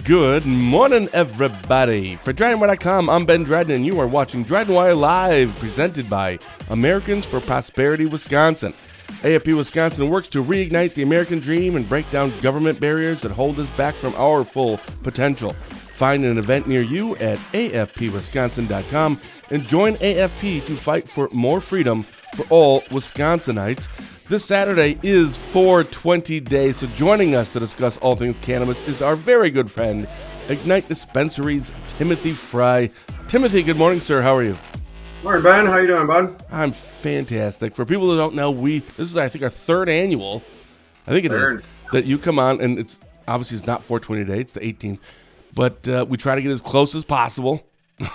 Good morning, everybody. For DrydenWire.com, I'm Ben Dryden, and you are watching DrydenWire Live, presented by Americans for Prosperity, Wisconsin. AFP Wisconsin works to reignite the American dream and break down government barriers that hold us back from our full potential. Find an event near you at afpwisconsin.com and join AFP to fight for more freedom for all Wisconsinites. This Saturday is 420 Day, so joining us to discuss all things cannabis is our very good friend, Ignite Dispensary's Timothy Frey. Timothy, good morning, sir. How are you? Morning, Ben. How you doing, bud? I'm fantastic. For people who don't know, this is, I think, our third annual. I think it is that you come on, and it's not 420 Day, it's the 18th, but we try to get as close as possible.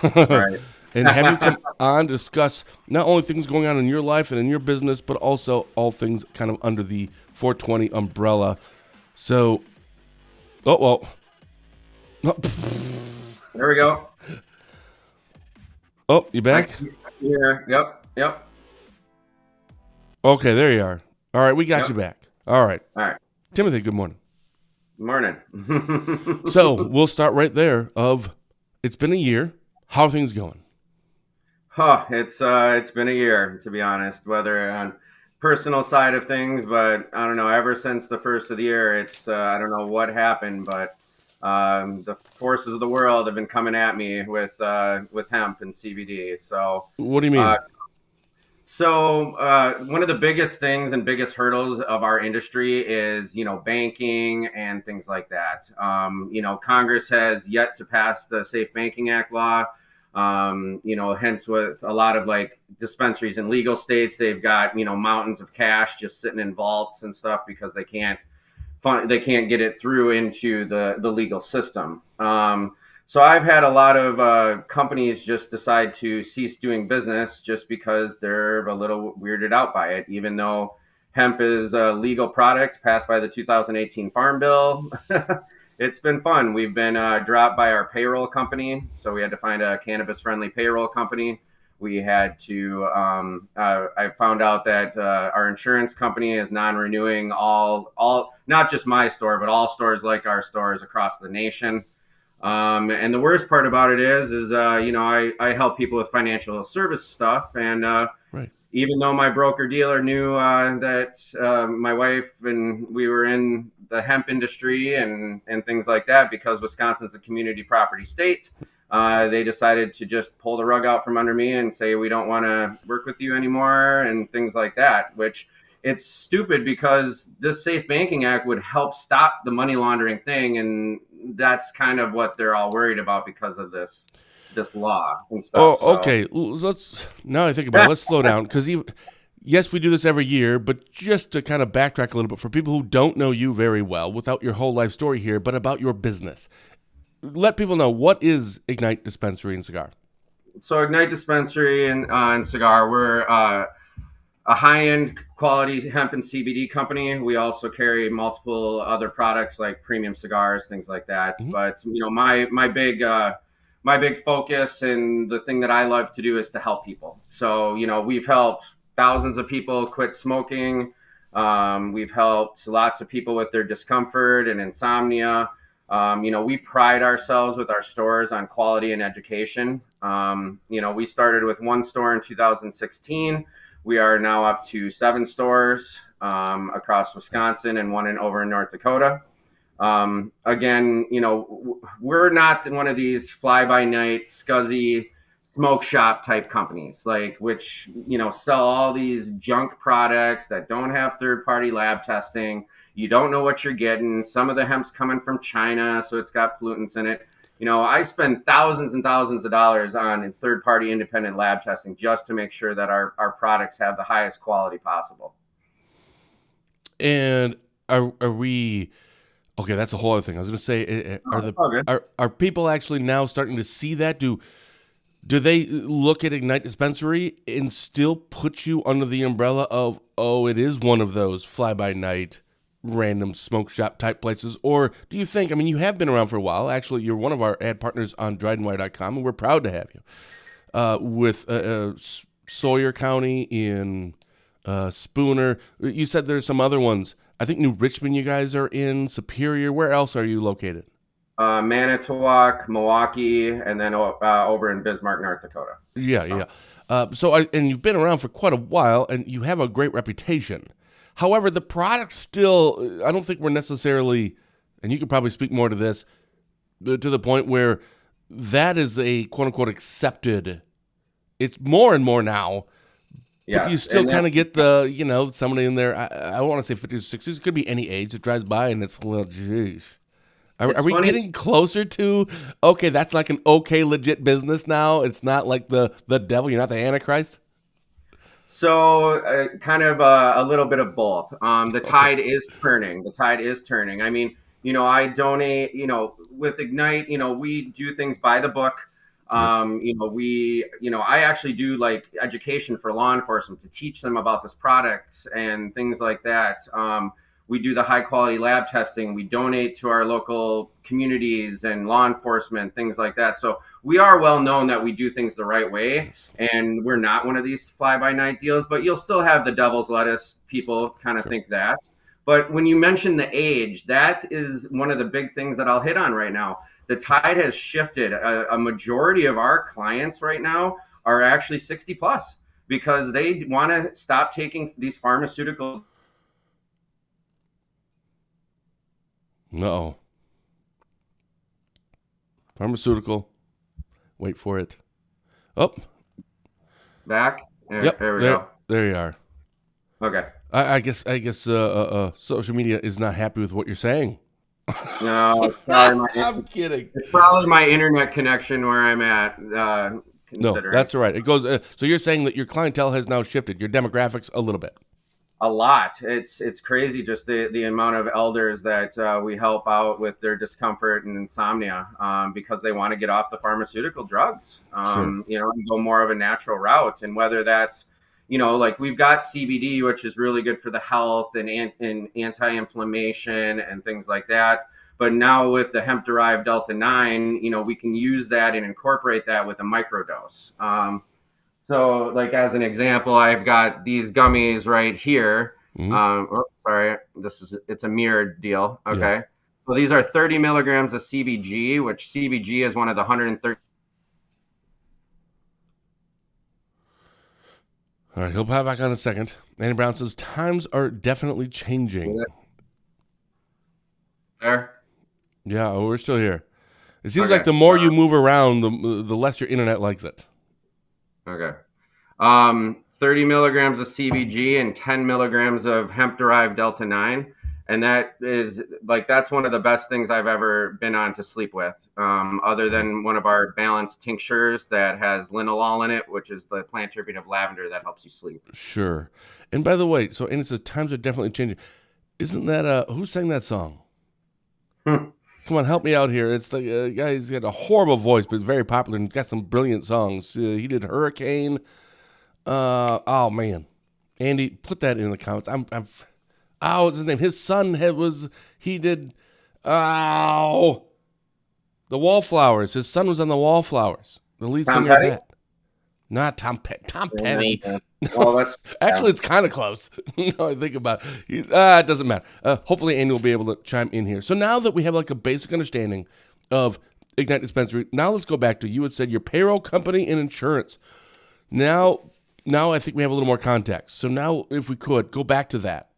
Right. And have you come on to discuss not only things going on in your life and in your business, but also all things kind of under the 420 umbrella. So, there we go. Oh, you back? Yeah. Yep. Okay, there you are. All right, we got you back. All right. Timothy, good morning. Morning. So, we'll start right there it's been a year. How are things going? It's been a year, to be honest, whether on personal side of things, but I don't know, ever since the first of the year, I don't know what happened, but the forces of the world have been coming at me with hemp and CBD. So what do you mean? One of the biggest things and biggest hurdles of our industry is, banking and things like that. Congress has yet to pass the Safe Banking Act law. Hence with a lot of like dispensaries in legal states, they've got, mountains of cash just sitting in vaults and stuff because they can't get it through into the legal system. So I've had a lot of companies just decide to cease doing business just because they're a little weirded out by it, even though hemp is a legal product passed by the 2018 Farm Bill. It's been fun. We've been dropped by our payroll company, so we had to find a cannabis-friendly payroll company. We had to. I found out that our insurance company is non-renewing all, not just my store, but all stores like our stores across the nation. And the worst part about it is I help people with financial service stuff, and Right. Even though my broker dealer knew that my wife and we were in the hemp industry and things like that, because Wisconsin's a community property state, they decided to just pull the rug out from under me and say, we don't want to work with you anymore and things like that, which it's stupid because this Safe Banking Act would help stop the money laundering thing. And that's kind of what they're all worried about because of this law and stuff. Okay. Now I think about it, let's slow down, because yes, we do this every year, but just to kind of backtrack a little bit for people who don't know you very well, without your whole life story here, but about your business. Let people know, what is Ignite Dispensary and Cigar? So Ignite Dispensary and Cigar, we're a high-end quality hemp and CBD company. We also carry multiple other products like premium cigars, things like that. Mm-hmm. But my big focus and the thing that I love to do is to help people. So, we've helped thousands of people quit smoking. We've helped lots of people with their discomfort and insomnia. We pride ourselves with our stores on quality and education. We started with one store in 2016. We are now up to 7 stores across Wisconsin and one over in North Dakota. Again, we're not one of these fly-by-night, scuzzy smoke shop type companies, which sell all these junk products that don't have third-party lab testing. You don't know what you're getting. Some of the hemp's coming from China, so it's got pollutants in it. I spend thousands and thousands of dollars on third-party independent lab testing just to make sure that our products have the highest quality possible. And are we... Okay, that's a whole other thing. I was going to say, are people actually now starting to see that? Do they look at Ignite Dispensary and still put you under the umbrella of, it is one of those fly-by-night, random smoke shop type places? Or do you think, you have been around for a while. Actually, you're one of our ad partners on DrydenWire.com, and we're proud to have you. With Sawyer County in Spooner. You said there's some other ones. I think New Richmond you guys are in, Superior. Where else are you located? Manitowoc, Milwaukee, and then over in Bismarck, North Dakota. Yeah, So. yeah. And you've been around for quite a while, and you have a great reputation. However, the product still, I don't think we're necessarily, and you could probably speak more to this, to the point where that is a quote unquote accepted. It's more and more now, but do you Yes, still and kind of get the, somebody in there, I don't want to say 50s or 60s, it could be any age that drives by and it's, well, geez. Are it's we funny. getting closer to, okay, that's like an okay, legit business now? It's not like the devil, you're not the Antichrist? So, kind of a little bit of both. The Okay. tide is turning. The tide is turning. I mean, I donate. With Ignite, we do things by the book. Yep. I actually do like education for law enforcement to teach them about this products and things like that. We do the high quality lab testing. We donate to our local communities and law enforcement, things like that. So we are well known that we do things the right way, Yes. and we're not one of these fly by night deals. But you'll still have the devil's lettuce people kind of Sure. think that. But when you mention the age, that is one of the big things that I'll hit on right now. The tide has shifted. A majority of our clients right now are actually 60 plus because they want to stop taking these pharmaceutical. Uh-oh. Pharmaceutical. Wait for it. Oh, Back. There, yep. there we There, go. there you are. Okay. I guess social media is not happy with what you're saying. No, it's probably I'm kidding. my internet connection where I'm at. No, Considering that's all right. It goes. So you're saying that your clientele has now shifted, your demographics a little bit. a lot, it's crazy just the amount of elders that we help out with their discomfort and insomnia because they want to get off the pharmaceutical drugs, Sure. and go more of a natural route. And whether that's like we've got CBD, which is really good for the health and anti-inflammation and things like that. But now with the hemp-derived Delta-9, we can use that and incorporate that with a microdose. So, like as an example, I've got these gummies right here. Hmm. Sorry, it's a mirrored deal. Yeah. Okay, so these are 30 milligrams of CBG, which CBG is one of the 130. All right. He'll pop back on in a second. Andy Brown says times are definitely changing. There. Yeah, we're still here. It seems like Okay. the more you move around, the less your internet likes it. Okay. 30 milligrams of CBG and 10 milligrams of hemp-derived Delta-9. And that's one of the best things I've ever been on to sleep with, other than one of our balanced tinctures that has linalool in it, which is the plant tribute of lavender that helps you sleep. Sure. And by the way, so and it says times are definitely changing. Isn't that who sang that song? Come on, help me out here. It's the guy. He's got a horrible voice, but very popular and got some brilliant songs. He did Hurricane. Oh man, Andy, put that in the comments. What's his name? His son he did. Oh, the Wallflowers. His son was on the Wallflowers. The lead Tom singer of Petty? that. Not Tom Petty. Tom Petty. Well, that's Actually, it's kind of close. I think about it. It doesn't matter. Hopefully, Andy will be able to chime in here. So now that we have like a basic understanding of Ignite Dispensary, now let's go back to you had said your payroll company and insurance. Now I think we have a little more context. So now, if we could go back to that,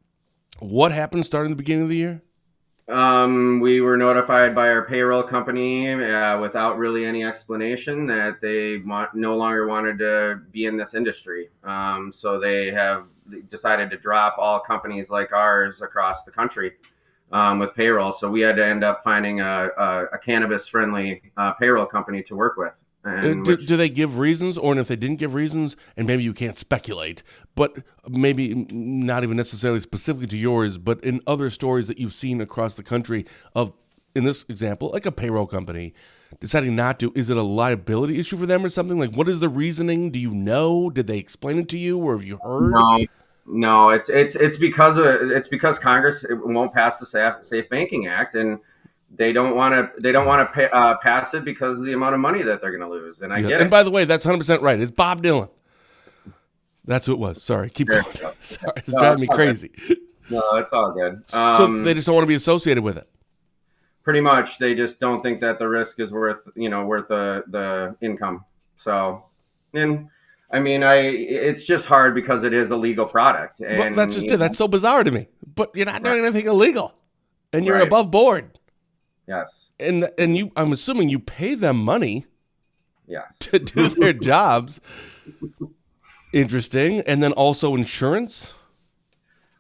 what happened starting the beginning of the year? We were notified by our payroll company without really any explanation that they no longer wanted to be in this industry. So they have decided to drop all companies like ours across the country with payroll. So we had to end up finding a cannabis-friendly payroll company to work with. And Do they give reasons, or if they didn't give reasons, and maybe you can't speculate, but maybe not even necessarily specifically to yours, but in other stories that you've seen across the country of, in this example, like a payroll company deciding not to, is it a liability issue for them or something? Like, what is the reasoning? Do you know? Did they explain it to you, or have you heard? No, it's because Congress won't pass the Safe Banking Act, and they don't want to pass it because of the amount of money that they're going to lose. And I get And it. by the way, that's 100% right. It's Bob Dylan. That's who it was. Sorry, keep going. Sorry, it's driving me crazy. No, it's all good. So they just don't want to be associated with it. pretty much they just don't think that the risk is worth the income. So, and I mean, it's just hard because it is a legal product, Well, that's and just it. That's so bizarre to me. But you're not doing anything illegal, and you're right, above board. yes, And you, I'm assuming you pay them money yes. to do their jobs. Interesting. And then also insurance.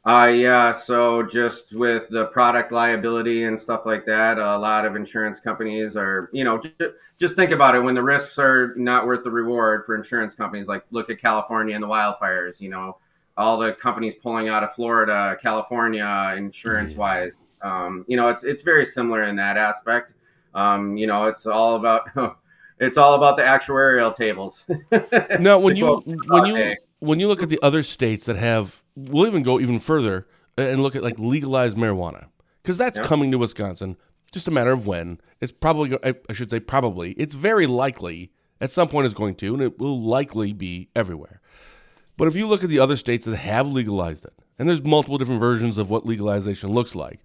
Yeah, so just with the product liability and stuff like that, a lot of insurance companies are, just think about it. When the risks are not worth the reward for insurance companies, like look at California and the wildfires, all the companies pulling out of Florida, California, insurance wise. It's very similar in that aspect. It's all about it's all about the actuarial tables. Now, To quote Sade. when you look at the other states that have, we'll even go even further and look at like legalized marijuana, because that's Yep. coming to Wisconsin. Just a matter of when. It's probably, I should say probably. It's very likely at some point it's going to, and it will likely be everywhere. But if you look at the other states that have legalized it, and there's multiple different versions of what legalization looks like.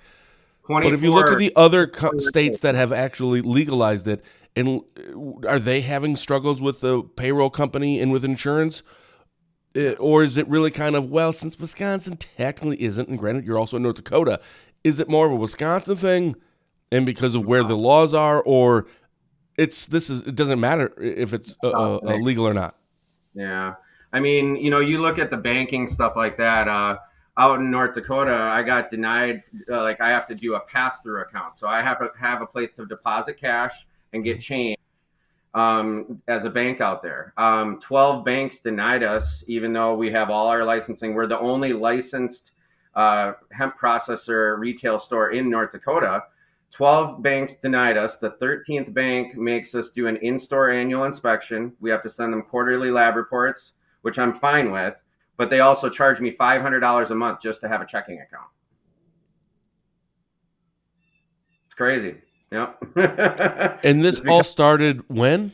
But if you look at 24 the other states that have actually legalized it, and are they having struggles with the payroll company and with insurance? Or is it really kind of, well, since Wisconsin technically isn't, and granted you're also in North Dakota, is it more of a Wisconsin thing and because of where the laws are, or it doesn't matter if it's legal or not? Yeah. I mean, you look at the banking stuff like that. Out in North Dakota, I got denied. Like I have to do a pass-through account, so I have to have a place to deposit cash and get change as a bank out there. 12 banks denied us, even though we have all our licensing. We're the only licensed hemp processor retail store in North Dakota. 12 banks denied us. The 13th bank makes us do an in-store annual inspection. We have to send them quarterly lab reports, which I'm fine with, but they also charge me $500 a month just to have a checking account. It's crazy. Yep. And this all started when?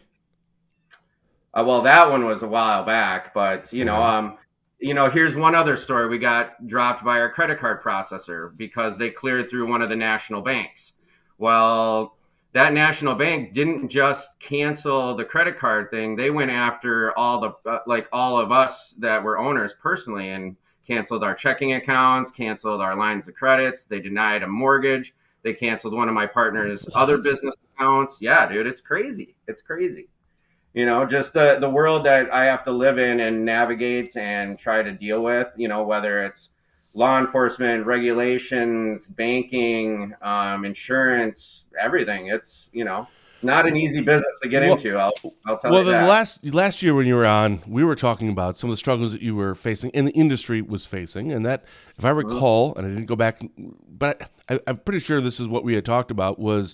Well, that one was a while back, but here's one other story. We got dropped by our credit card processor because they cleared through one of the national banks. Well, that national bank didn't just cancel the credit card thing. They went after all of us that were owners personally and canceled our checking accounts, canceled our lines of credits. They denied a mortgage. They canceled one of my partner's other business accounts. Yeah, dude, it's crazy. It's crazy. Just the world that I have to live in and navigate and try to deal with, whether it's law enforcement, regulations, banking, insurance, everything. It's not an easy business to get into. I'll tell you that. Last year when you were on, we were talking about some of the struggles that you were facing and the industry was facing, and that, if I recall, and I didn't go back, but I'm pretty sure this is what we had talked about, was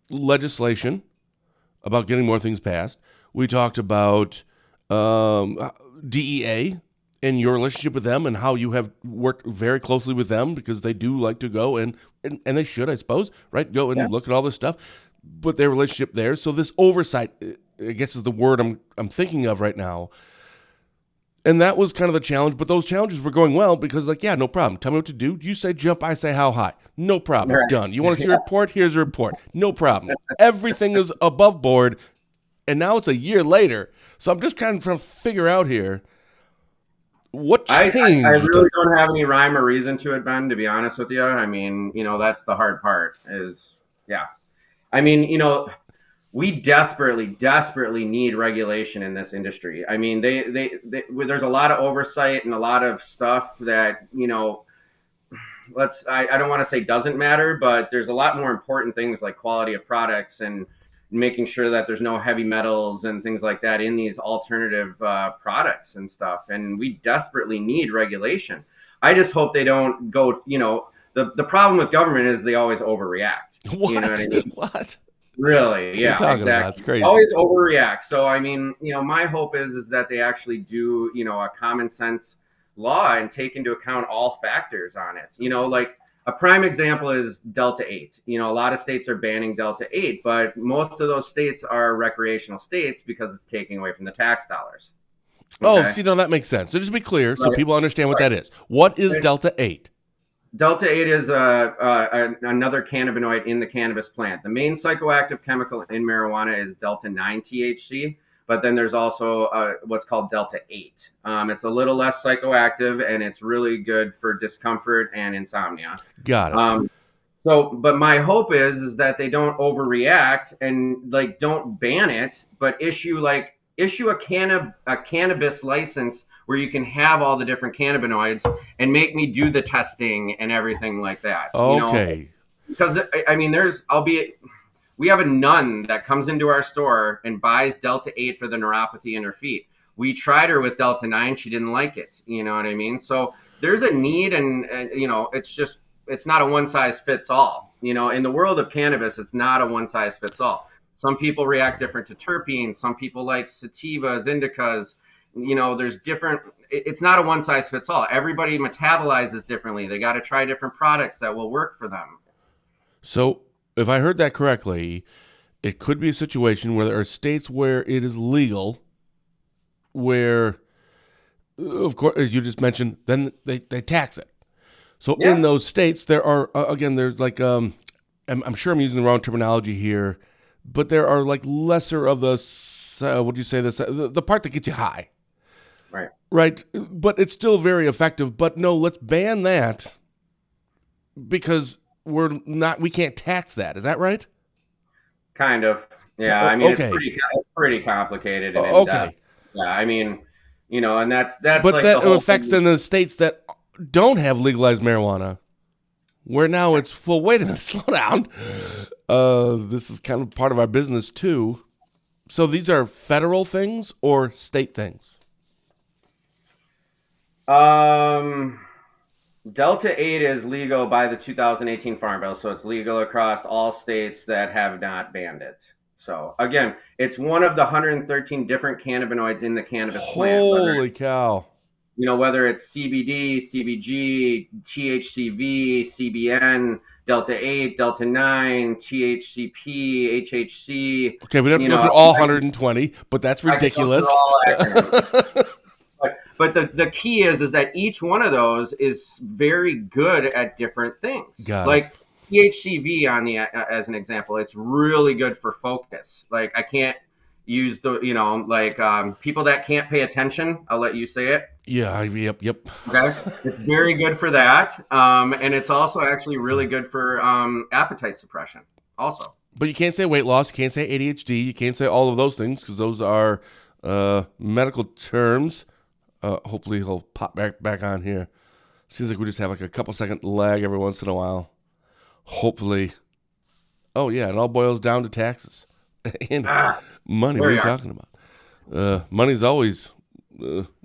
legislation about getting more things passed. We talked about DEA and your relationship with them and how you have worked very closely with them because they do like to go and they should, I suppose, right? Go and look at all this stuff, but their relationship there. So this oversight, I guess, is the word I'm thinking of right now. And that was kind of the challenge, but those challenges were going well because, like, yeah, no problem. Tell me what to do. You say jump, I say how high. No problem. Right. Done. You want to see a report? Here's a report. No problem. Everything is above board, and now it's a year later. So I'm just kind of trying to figure out here what changed. I really don't have any rhyme or reason to it, Ben, to be honest with you. I mean, that's the hard part is, yeah. I mean, we desperately need regulation in this industry. I mean, there's a lot of oversight and a lot of stuff that, I don't want to say doesn't matter, but there's a lot more important things like quality of products and making sure that there's no heavy metals and things like that in these alternative products and stuff. And we desperately need regulation. I just hope they don't go, the problem with government is they always overreact. What? You know what I mean? What? Really? Yeah, exactly. It's crazy. Always overreact. So, I mean, my hope is that they actually do, a common sense law and take into account all factors on it. Like a prime example is Delta 8. A lot of states are banning Delta 8, but most of those states are recreational states because it's taking away from the tax dollars. Okay? Oh, see, no, that makes sense. So just be clear so people understand what that is. What is Delta 8? Delta 8 is another cannabinoid in the cannabis plant. The main psychoactive chemical in marijuana is Delta 9 THC, but then there's also what's called Delta 8. It's a little less psychoactive, and it's really good for discomfort and insomnia. Got it. But my hope is that they don't overreact and like don't ban it, but issue a cannabis license where you can have all the different cannabinoids and make me do the testing and everything like that. Okay. Because I mean, we have a nun that comes into our store and buys Delta 8 for the neuropathy in her feet. We tried her with Delta 9, she didn't like it. You know what I mean? So there's a need, and it's not a one size fits all. In the world of cannabis, it's not a one size fits all. Some people react different to terpenes. Some people like sativas, indicas. There's different. It's not a one size fits all. Everybody metabolizes differently. They got to try different products that will work for them. So, if I heard that correctly, it could be a situation where there are states where it is legal, where, of course, as you just mentioned, then they tax it. So in those states, there are, there's like, I'm sure I'm using the wrong terminology here, but there are like lesser of the, what do you say, the part that gets you high. Right. Right. But it's still very effective. But no, let's ban that because we can't tax that. Is that right? Kind of. Yeah. I mean, okay. It's pretty complicated. And okay. Yeah. I mean, and that's but like that the affects in the states that don't have legalized marijuana, where now it's, well, wait a minute, slow down. This is kind of part of our business too. So these are federal things or state things? Delta 8 is legal by the 2018 Farm Bill, so it's legal across all states that have not banned it. So again, it's one of the 113 different cannabinoids in the cannabis plant. Holy cow. Whether it's CBD, CBG, THCV, CBN, Delta 8, Delta 9, THCP, HHC. Okay, we don't have to go through all 120, but that's ridiculous. But the key is that each one of those is very good at different things. Like THCV as an example, it's really good for focus. Like I can't use people that can't pay attention. I'll let you say it. Yeah. Yep. Okay. It's very good for that. And it's also actually really good for appetite suppression also. But you can't say weight loss. You can't say ADHD. You can't say all of those things because those are medical terms. Hopefully he'll pop back on here. Seems like we just have like a couple second lag every once in a while. Hopefully. Oh, yeah. It all boils down to taxes and money. What are you talking about? Money's always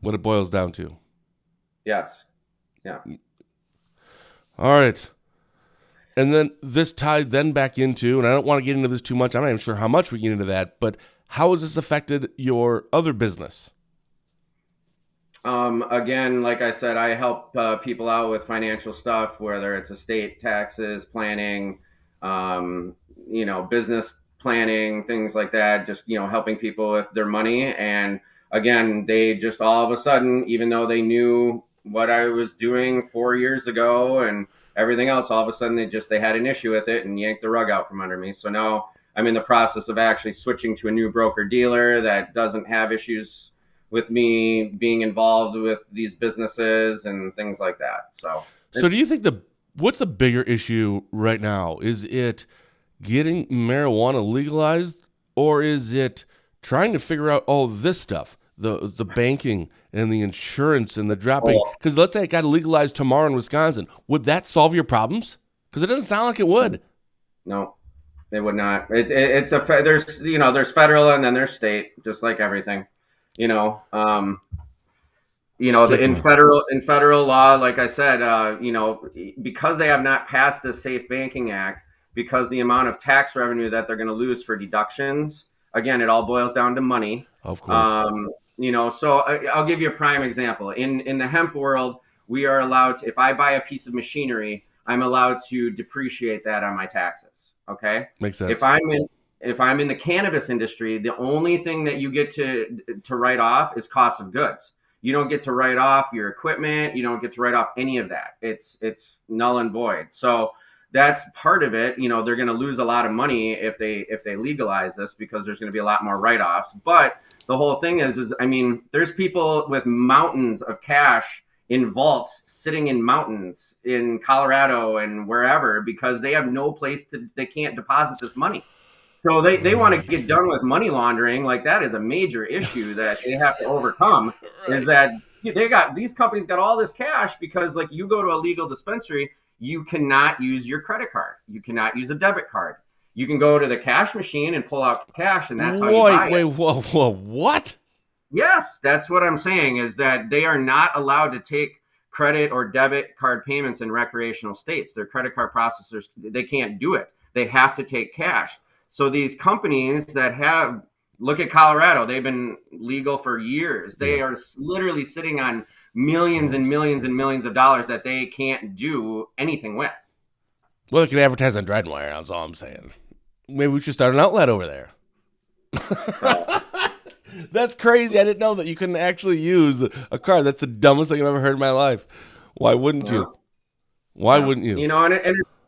what it boils down to. Yes. Yeah. All right. And then this tied then back into, and I don't want to get into this too much. I'm not even sure how much we get into that, but how has this affected your other business? Again, like I said, I help people out with financial stuff, whether it's estate taxes, planning, business planning, things like that, just, helping people with their money. And again, they just all of a sudden, even though they knew what I was doing 4 years ago and everything else, all of a sudden they had an issue with it and yanked the rug out from under me. So now I'm in the process of actually switching to a new broker dealer that doesn't have issues with me being involved with these businesses and things like that. So do you think what's the bigger issue right now? Is it getting marijuana legalized, or is it trying to figure out all this stuff, the banking and the insurance and the dropping? Because let's say it got legalized tomorrow in Wisconsin, would that solve your problems? Because it doesn't sound like it would. No, it would not. There's federal and then there's state, just like everything. In federal law, like I said, because they have not passed the Safe Banking Act, because the amount of tax revenue that they're going to lose for deductions, again, it all boils down to money. Of course. So I'll give you a prime example. In the hemp world, we are allowed to, if I buy a piece of machinery, I'm allowed to depreciate that on my taxes. Okay. Makes sense. If I'm in the cannabis industry, the only thing that you get to write off is cost of goods, You don't get to write off your equipment. You don't get to write off any of that. It's null and void. So that's part of it. They're going to lose a lot of money if they legalize this, because there's going to be a lot more write-offs. But the whole thing is I mean, there's people with mountains of cash in vaults sitting in mountains in Colorado and wherever, because they have no place they can't deposit this money. So they want to get done with money laundering. Like, that is a major issue that they have to overcome. Right. Is that these companies got all this cash because, like, you go to a legal dispensary, you cannot use your credit card. You cannot use a debit card. You can go to the cash machine and pull out cash, and that's how you buy it. Whoa, what? Yes, that's what I'm saying, is that they are not allowed to take credit or debit card payments in recreational states. Their credit card processors, they can't do it. They have to take cash. So these companies that look at Colorado, they've been legal for years. They are literally sitting on millions and millions and millions of dollars that they can't do anything with. Well, they can advertise on DrydenWire, that's all I'm saying. Maybe we should start an outlet over there. That's crazy. I didn't know that you couldn't actually use a card. That's the dumbest thing I've ever heard in my life. Why wouldn't you? Why wouldn't you? And it's,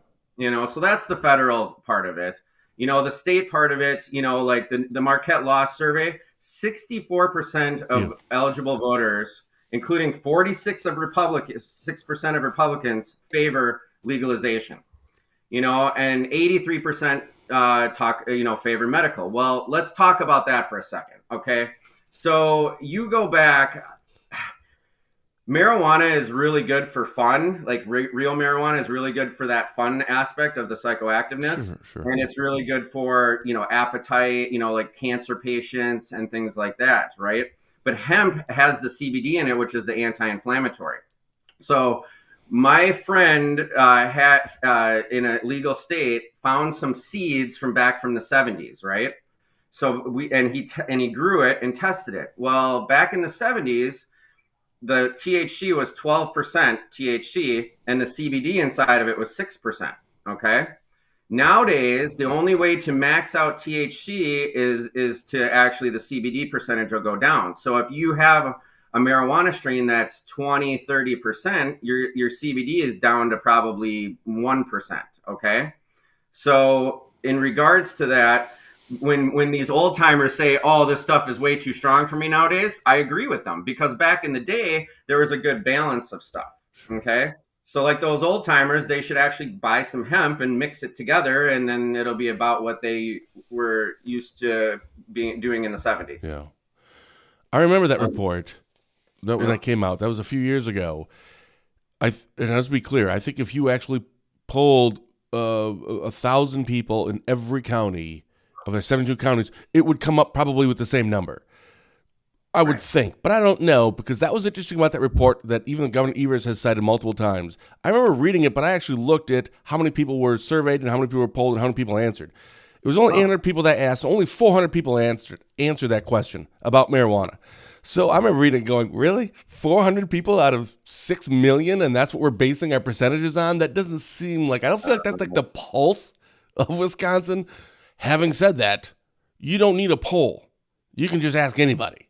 so that's the federal part of it. The state part of it, like the Marquette Law Survey, 64% of eligible voters, including 46% of Republicans, favor legalization. And 83% favor medical. Well, let's talk about that for a second, okay? So you go back. Marijuana is really good for fun. Like, real marijuana is really good for that fun aspect of the psychoactiveness. Sure. And it's really good for, appetite, like cancer patients and things like that, right? But hemp has the CBD in it, which is the anti-inflammatory. So my friend had in a legal state found some seeds from back from the 70s, right? So he grew it and tested it. Well, back in the 70s, the THC was 12% THC, and the CBD inside of it was 6%. Okay. Nowadays, the only way to max out THC is to actually, the CBD percentage will go down. So if you have a marijuana strain that's 20, 30%, your CBD is down to probably 1%. Okay. So in regards to that, when these old timers say, oh, this stuff is way too strong for me nowadays, I agree with them, because back in the day, there was a good balance of stuff. Okay. So like those old timers, they should actually buy some hemp and mix it together, and then it'll be about what they were used to doing in the 70s. Yeah. I remember that report when that came out. That was a few years ago. And let's be clear, I think if you actually polled 1,000 people in every county of the 72 counties, it would come up probably with the same number. I would think, but I don't know, because that was interesting about that report that even Governor Evers has cited multiple times. I remember reading it, but I actually looked at how many people were surveyed and how many people were polled and how many people answered. It was only 800 people that asked. Only 400 people answered that question about marijuana. So I remember reading it going, really? 400 people out of 6 million, and that's what we're basing our percentages on? That doesn't seem like, I don't feel like that's like the pulse of Wisconsin. Having said that, you don't need a poll. You can just ask anybody.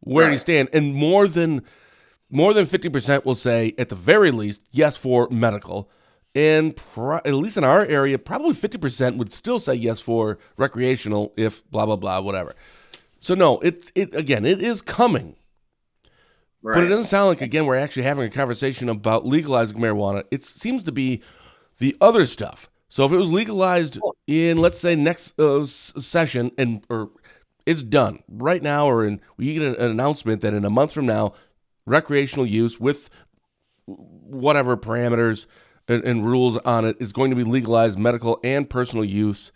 Where do you stand? And more than 50% will say, at the very least, yes for medical. And at least in our area, probably 50% would still say yes for recreational if blah, blah, blah, whatever. So no, it is coming. Right. But it doesn't sound like, again, we're actually having a conversation about legalizing marijuana. It seems to be the other stuff. So if it was legalized in, let's say, next session, or it's done right now, or we get an announcement that in a month from now, recreational use with whatever parameters and rules on it is going to be legalized, medical and personal use.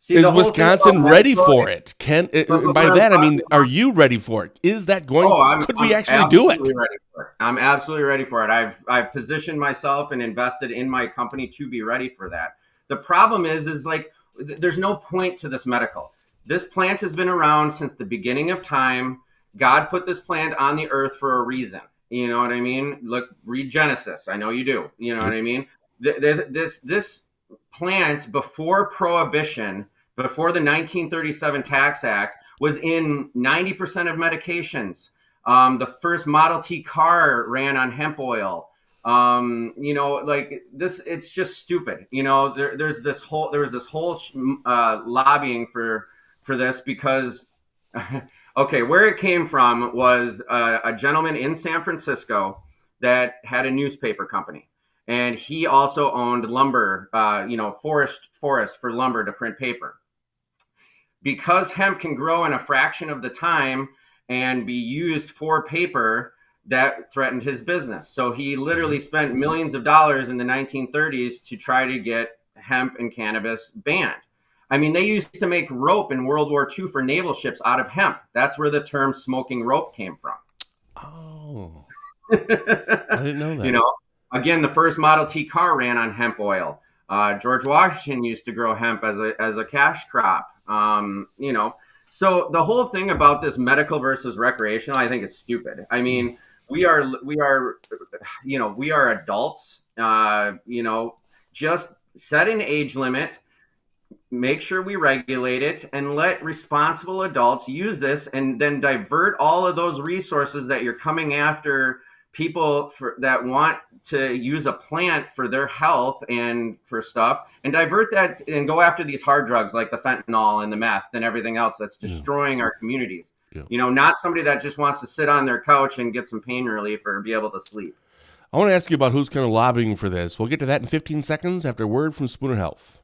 Is Wisconsin ready for it? By that, I mean, are you ready for it? Is that going? Could we actually do it? I'm absolutely ready for it. I've positioned myself and invested in my company to be ready for that. The problem is like, there's no point to this medical. This plant has been around since the beginning of time. God put this plant on the earth for a reason. You know what I mean? Look, read Genesis. I know you do. You know what I mean? This plant, before Prohibition, before the 1937 Tax Act, was in 90% of medications. The first Model T car ran on hemp oil. Like this, it's just stupid. There was this whole lobbying for this because, okay, where it came from was a gentleman in San Francisco that had a newspaper company, and he also owned lumber, forest for lumber to print paper. Because hemp can grow in a fraction of the time and be used for paper, that threatened his business. So he literally spent millions of dollars in the 1930s to try to get hemp and cannabis banned. I mean, they used to make rope in World War II for naval ships out of hemp. That's where the term smoking rope came from. Oh, I didn't know that. Again, the first Model T car ran on hemp oil. George Washington used to grow hemp as a cash crop. So the whole thing about this medical versus recreational, I think, is stupid. I mean, we are adults. Just set an age limit, make sure we regulate it, and let responsible adults use this, and then divert all of those resources that you're coming after people that want to use a plant for their health and for stuff, and divert that and go after these hard drugs like the fentanyl and the meth and everything else that's destroying our communities. Not somebody that just wants to sit on their couch and get some pain relief or be able to sleep. I want to ask you about who's kind of lobbying for this. We'll get to that in 15 seconds after a word from Spooner Health.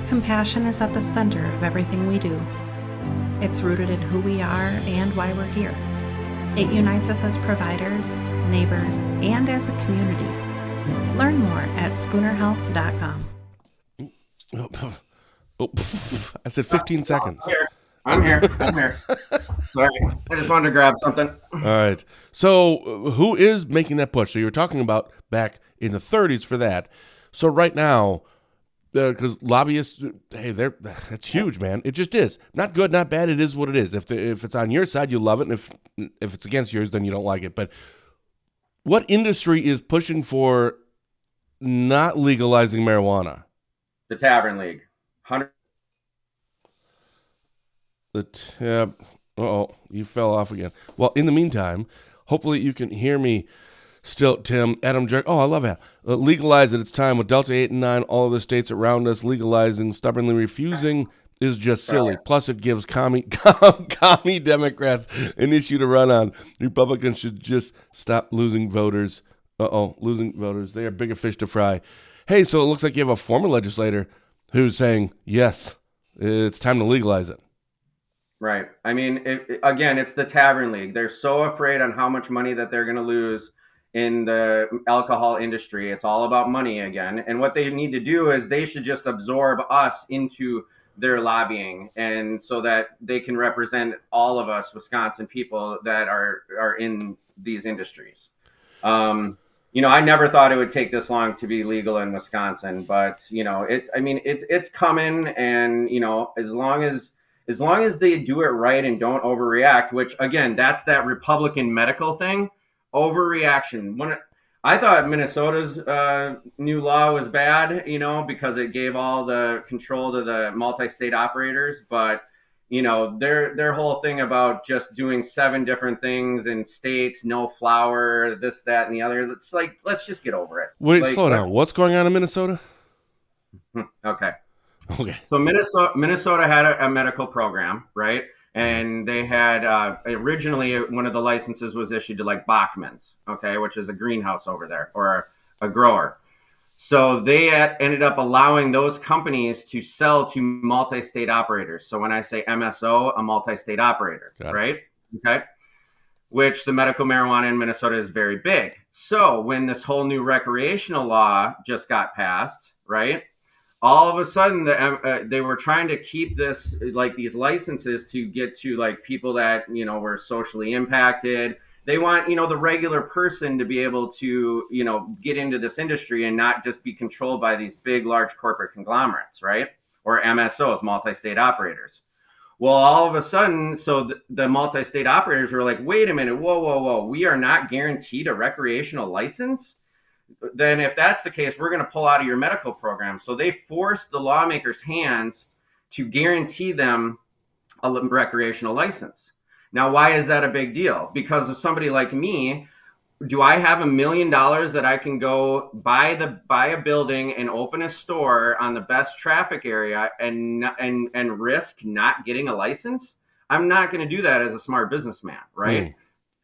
Compassion is at the center of everything we do. It's rooted in who we are and why we're here. It unites us as providers, neighbors, and as a community. Learn more at spoonerhealth.com. I said 15 seconds. I'm here. Sorry, I just wanted to grab something. All right. So who is making that push? So you were talking about back in the 30s for that. So right now, because lobbyists, hey, that's huge, man. It just is. Not good, not bad. It is what it is. If it's on your side, you love it. And if it's against yours, then you don't like it. But what industry is pushing for not legalizing marijuana? The Tavern League. 100. You fell off again. Well, in the meantime, hopefully you can hear me still, Tim. Adam Jerk. Oh, I love that. Legalize it. It's time. With Delta 8 and 9, all of the states around us legalizing, stubbornly refusing is just silly. Plus, it gives commie Democrats an issue to run on. Republicans should just stop losing voters. Losing voters. They are bigger fish to fry. Hey, so it looks like you have a former legislator who's saying, yes, it's time to legalize it. Right. I mean, it's the Tavern League. They're so afraid on how much money that they're going to lose in the alcohol industry. It's all about money again. And what they need to do is they should just absorb us into their lobbying, and so that they can represent all of us Wisconsin people that are in these industries. I never thought it would take this long to be legal in Wisconsin, but it's coming. And as long as they do it right and don't overreact, which again, that's that Republican medical thing, overreaction. I thought Minnesota's new law was bad, because it gave all the control to the multi-state operators. But, their whole thing about just doing 7 different things in states, no flower, this, that, and the other. It's like, let's just get over it. Wait, slow down. What's going on in Minnesota? Okay. So Minnesota had a medical program, right? And they had originally one of the licenses was issued to like Bachman's, okay, which is a greenhouse over there or a grower. So they ended up allowing those companies to sell to multi-state operators. So when I say MSO, a multi-state operator, right? Okay. Which the medical marijuana in Minnesota is very big. So when this whole new recreational law just got passed, right? All of a sudden, they were trying to keep this, like these licenses to get to like people that, were socially impacted. They want, the regular person to be able to, get into this industry and not just be controlled by these big, large corporate conglomerates, right? Or MSOs, multi-state operators. Well, all of a sudden, so the multi-state operators were like, wait a minute, whoa. We are not guaranteed a recreational license? Then if that's the case, we're going to pull out of your medical program. So they forced the lawmakers' hands to guarantee them a recreational license. Now, why is that a big deal? Because of somebody like me, do I have $1 million that I can go buy a building and open a store on the best traffic area and risk not getting a license? I'm not going to do that as a smart businessman, right?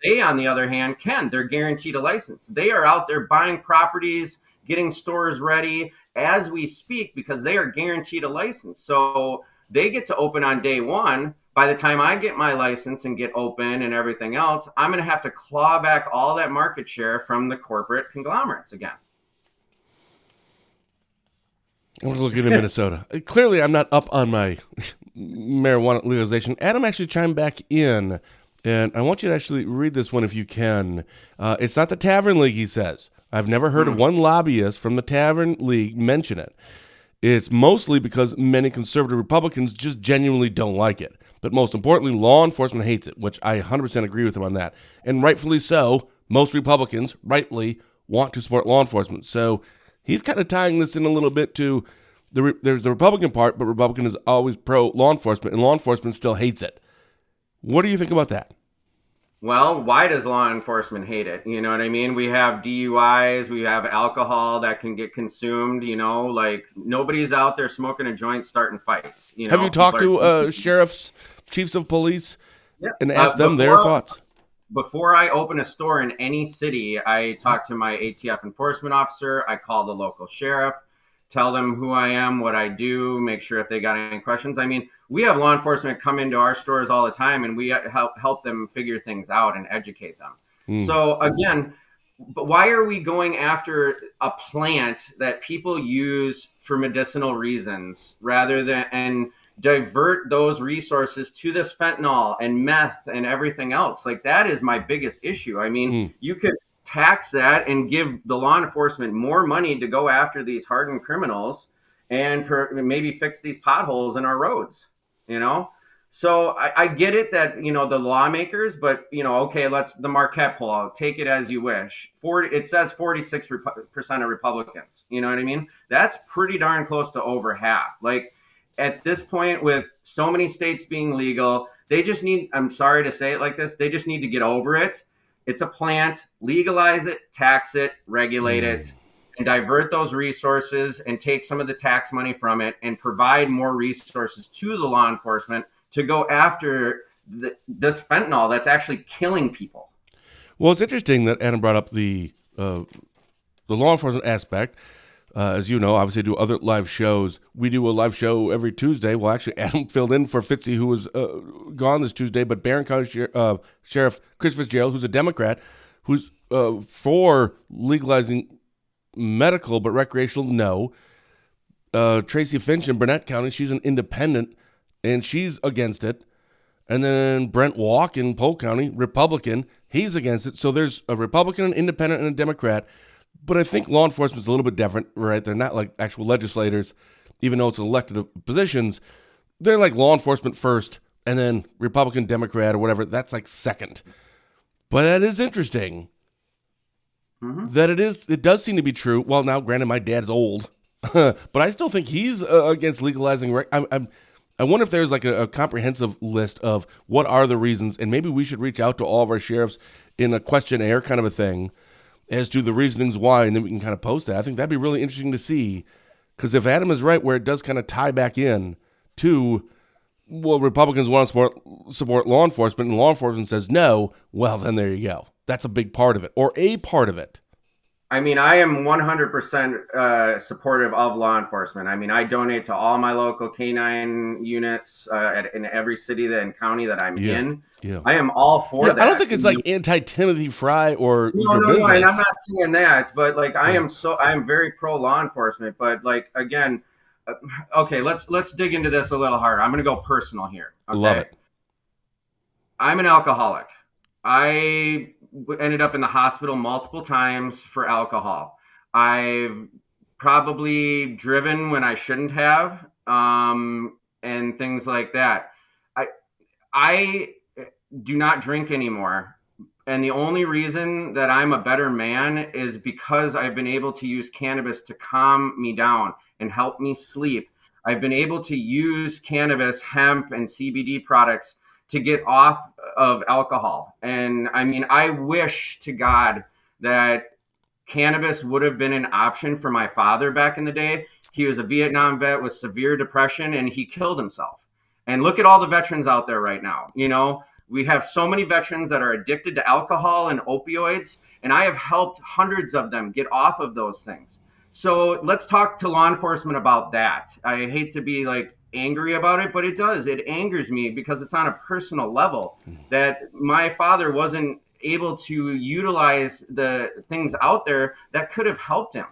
They, on the other hand, can. They're guaranteed a license. They are out there buying properties, getting stores ready as we speak because they are guaranteed a license. So they get to open on day one. By the time I get my license and get open and everything else, I'm going to have to claw back all that market share from the corporate conglomerates again. I want to look into Minnesota. Clearly, I'm not up on my marijuana legalization. Adam actually chimed back in, and I want you to actually read this one if you can. It's not the Tavern League, he says. I've never heard of one lobbyist from the Tavern League mention it. It's mostly because many conservative Republicans just genuinely don't like it. But most importantly, law enforcement hates it, which I 100% agree with him on that. And rightfully so, most Republicans rightly want to support law enforcement. So he's kind of tying this in a little bit to there's the Republican part, but Republican is always pro law enforcement, and law enforcement still hates it. What do you think about that? Well, why does law enforcement hate it? You know what I mean? We have DUIs, we have alcohol that can get consumed, like nobody's out there smoking a joint starting fights. Have you talked to sheriffs, chiefs of police, and asked them their thoughts? Before I open a store in any city, I talk to my ATF enforcement officer. I call the local sheriff, tell them who I am, what I do, make sure if they got any questions. I mean, we have law enforcement come into our stores all the time, and we help them figure things out and educate them. So again, but why are we going after a plant that people use for medicinal reasons rather than and divert those resources to this fentanyl and meth and everything else? Like, that is my biggest issue. I mean, you could tax that and give the law enforcement more money to go after these hardened criminals and maybe fix these potholes in our roads, So I get it that, the lawmakers, but, okay, the Marquette poll, take it as you wish. It says 46% of Republicans, you know what I mean? That's pretty darn close to over half. Like, at this point, with so many states being legal, they just need, I'm sorry to say it like this, they just need to get over it. It's a plant, legalize it, tax it, regulate it, and divert those resources and take some of the tax money from it and provide more resources to the law enforcement to go after this fentanyl that's actually killing people. Well, it's interesting that Adam brought up the law enforcement aspect. As you know, obviously I do other live shows. We do a live show every Tuesday. Well, actually, Adam filled in for Fitzy, who was gone this Tuesday, but Barron County Sheriff Chris Fitzgerald, who's a Democrat, who's for legalizing medical but recreational, no. Tracy Finch in Burnett County, she's an independent, and she's against it. And then Brent Walk in Polk County, Republican, he's against it. So there's a Republican, an independent, and a Democrat. But I think law enforcement's a little bit different, right? They're not like actual legislators, even though it's elected positions. They're like law enforcement first, and then Republican, Democrat, or whatever, that's like second. But that is interesting. That it does seem to be true. Well, now, granted, my dad's old, but I still think he's against legalizing. I wonder if there's like a comprehensive list of what are the reasons, and maybe we should reach out to all of our sheriffs in a questionnaire kind of a thing as to the reasonings why, and then we can kind of post that. I think that'd be really interesting to see, because if Adam is right, where it does kind of tie back in to, well, Republicans want to support law enforcement, and law enforcement says no, well, then there you go. That's a big part of it, or a part of it. I mean, I am 100% supportive of law enforcement. I mean, I donate to all my local canine units in every city and county that I'm in. Yeah. I am all for that. I don't think it's like anti-Timothy Fry or your business. No, and I'm not saying that, but like I am very pro law enforcement. But like, again, okay, let's dig into this a little harder. I'm going to go personal here. Okay? Love it. I'm an alcoholic. I ended up in the hospital multiple times for alcohol. I've probably driven when I shouldn't have, and things like that. I do not drink anymore. And the only reason that I'm a better man is because I've been able to use cannabis to calm me down and help me sleep. I've been able to use cannabis, hemp, and CBD products to get off of alcohol. And I mean, I wish to God that cannabis would have been an option for my father back in the day. He was a Vietnam vet with severe depression, and he killed himself. And look at all the veterans out there right now. You know, we have so many veterans that are addicted to alcohol and opioids, and I have helped hundreds of them get off of those things. So let's talk to law enforcement about that. I hate to be like angry about it, but it does. It angers me because it's on a personal level that my father wasn't able to utilize the things out there that could have helped him,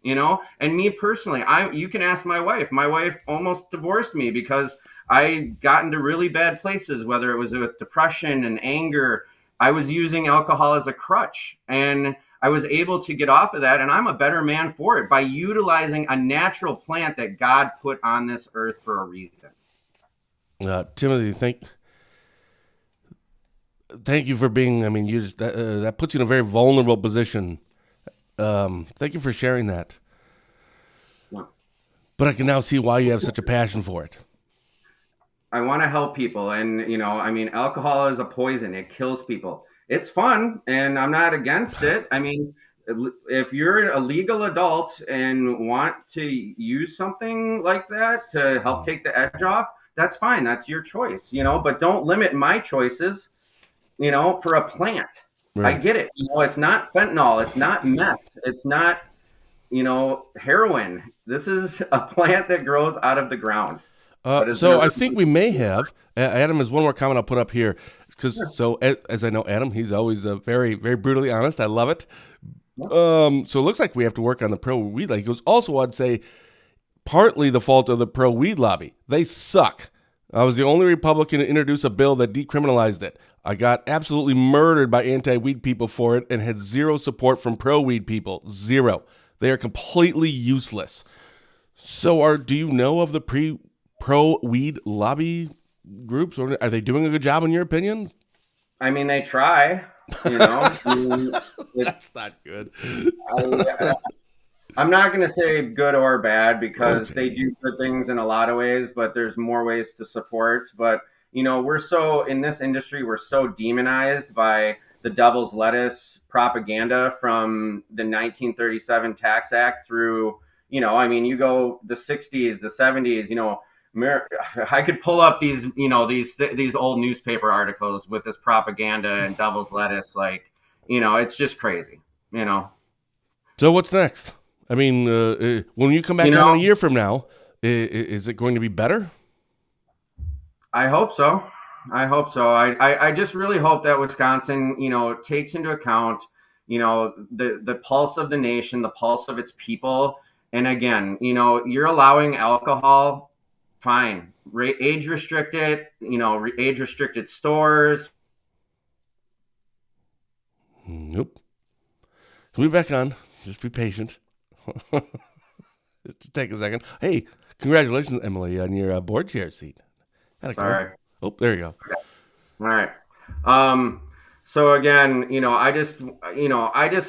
you know. And me personally, you can ask my wife. My wife almost divorced me because I got into really bad places, whether it was with depression and anger. I was using alcohol as a crutch, and I was able to get off of that, and I'm a better man for it by utilizing a natural plant that God put on this earth for a reason. Timothy, thank you for being, I mean, you just, that puts you in a very vulnerable position. Thank you for sharing that. Yeah. But I can now see why you have such a passion for it. I want to help people. And, you know, I mean, alcohol is a poison. It kills people. It's fun, and I'm not against it. I mean, if you're a legal adult and want to use something like that to help take the edge off, that's fine. That's your choice, you know, but don't limit my choices, you know, for a plant. Right. I get it. You know, it's not fentanyl. It's not meth. It's not, you know, heroin. This is a plant that grows out of the ground. So I think we may have, Adam, has one more comment I'll put up here. Because so as I know Adam, he's always very, very brutally honest. I love it. So it looks like we have to work on the pro weed lobby. He goes, also, I'd say partly the fault of the pro weed lobby. They suck. I was the only Republican to introduce a bill that decriminalized it. I got absolutely murdered by anti-weed people for it and had zero support from pro-weed people. Zero. They are completely useless. So do you know of the pro-weed lobby groups, or are they doing a good job in your opinion? I mean, they try, you know. That's not good. I'm not going to say good or bad because they do good things in a lot of ways, but there's more ways to support. But, you know, in this industry, we're so demonized by the devil's lettuce propaganda from the 1937 Tax Act through, you know, I mean, you go the 60s, the 70s, you know, I could pull up these, you know, these old newspaper articles with this propaganda and devil's lettuce. Like, you know, it's just crazy, you know. So what's next? I mean, when you come back on a year from now, is it going to be better? I hope so. I just really hope that Wisconsin, you know, takes into account, you know, the pulse of the nation, the pulse of its people. And again, you know, you're allowing alcohol. Fine. Age restricted, you know, age restricted stores. Nope. We'll be back on. Just be patient. Just take a second. Hey, congratulations, Emily, on your board chair seat. Sorry. Oh, there you go. Okay. All right. So again, you know, I just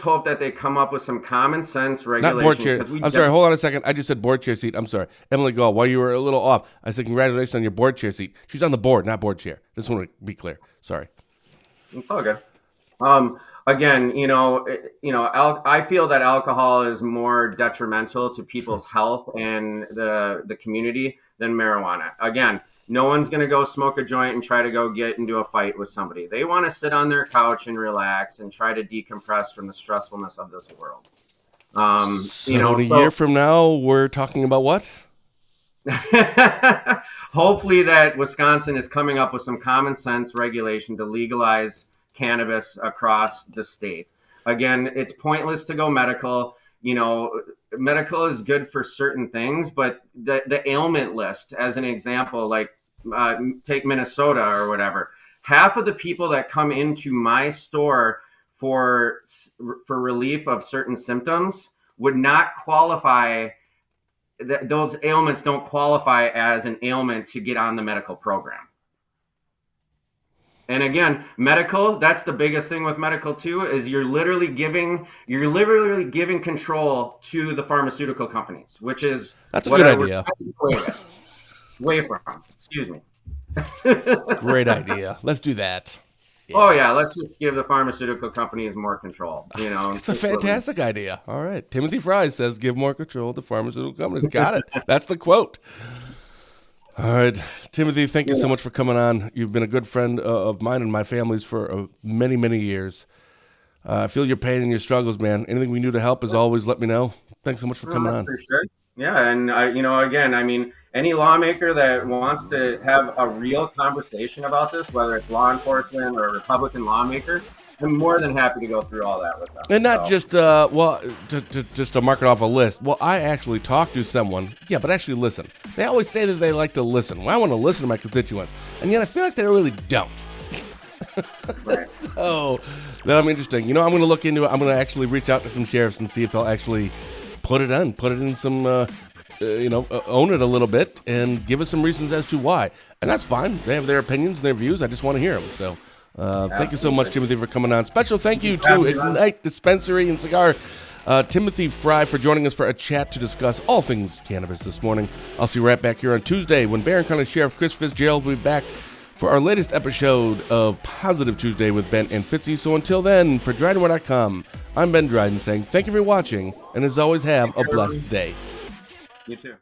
hope that they come up with some common sense regulation. Not board chair. I'm sorry. Hold on a second. I just said board chair seat. I'm sorry, Emily Gall. While you were a little off, I said congratulations on your board chair seat. She's on the board, not board chair. Just want to be clear. Sorry. It's all good. Again, you know, I feel that alcohol is more detrimental to people's health and the community than marijuana. Again, no one's going to go smoke a joint and try to go get into a fight with somebody. They want to sit on their couch and relax and try to decompress from the stressfulness of this world. So a year from now, we're talking about what? Hopefully that Wisconsin is coming up with some common sense regulation to legalize cannabis across the state. Again, it's pointless to go medical. You know, medical is good for certain things, but the ailment list, as an example, like take Minnesota or whatever, half of the people that come into my store for relief of certain symptoms would not qualify. Those ailments don't qualify as an ailment to get on the medical program. And again, medical, that's the biggest thing with medical too, is you're literally giving control to the pharmaceutical companies, which is That's a what good I was idea. away from. Excuse me. Great idea. Let's do that. Oh yeah, let's just give the pharmaceutical companies more control. It's a fantastic idea. All right. Timothy Frey says, give more control to pharmaceutical companies. Got it. That's the quote. All right. Timothy, thank you so much for coming on. You've been a good friend of mine and my family's for many, many years. I feel your pain and your struggles, man. Anything we can do to help, as always, let me know. Thanks so much for coming on. For sure. Yeah, and again, I mean, any lawmaker that wants to have a real conversation about this, whether it's law enforcement or a Republican lawmaker, I'm more than happy to go through all that with them. And not just just to mark it off a list. Well, I actually talked to someone. Yeah, but actually listen. They always say that they like to listen. Well, I want to listen to my constituents, and yet I feel like they really don't. Right. So that'll be interesting. I'm going to look into it. I'm going to actually reach out to some sheriffs and see if they'll actually put it in some, own it a little bit and give us some reasons as to why. And that's fine. They have their opinions and their views. I just want to hear them. So thank you so much, Timothy, for coming on. Special thank you to Ignite Dispensary and Cigar, Timothy Frey, for joining us for a chat to discuss all things cannabis this morning. I'll see you right back here on Tuesday when Barron County Sheriff Chris Fitzgerald will be back for our latest episode of Positive Tuesday with Ben and Fitzy. So until then, for DrydenWire.com, I'm Ben Dryden saying thank you for watching, and as always, have a blessed day. You too.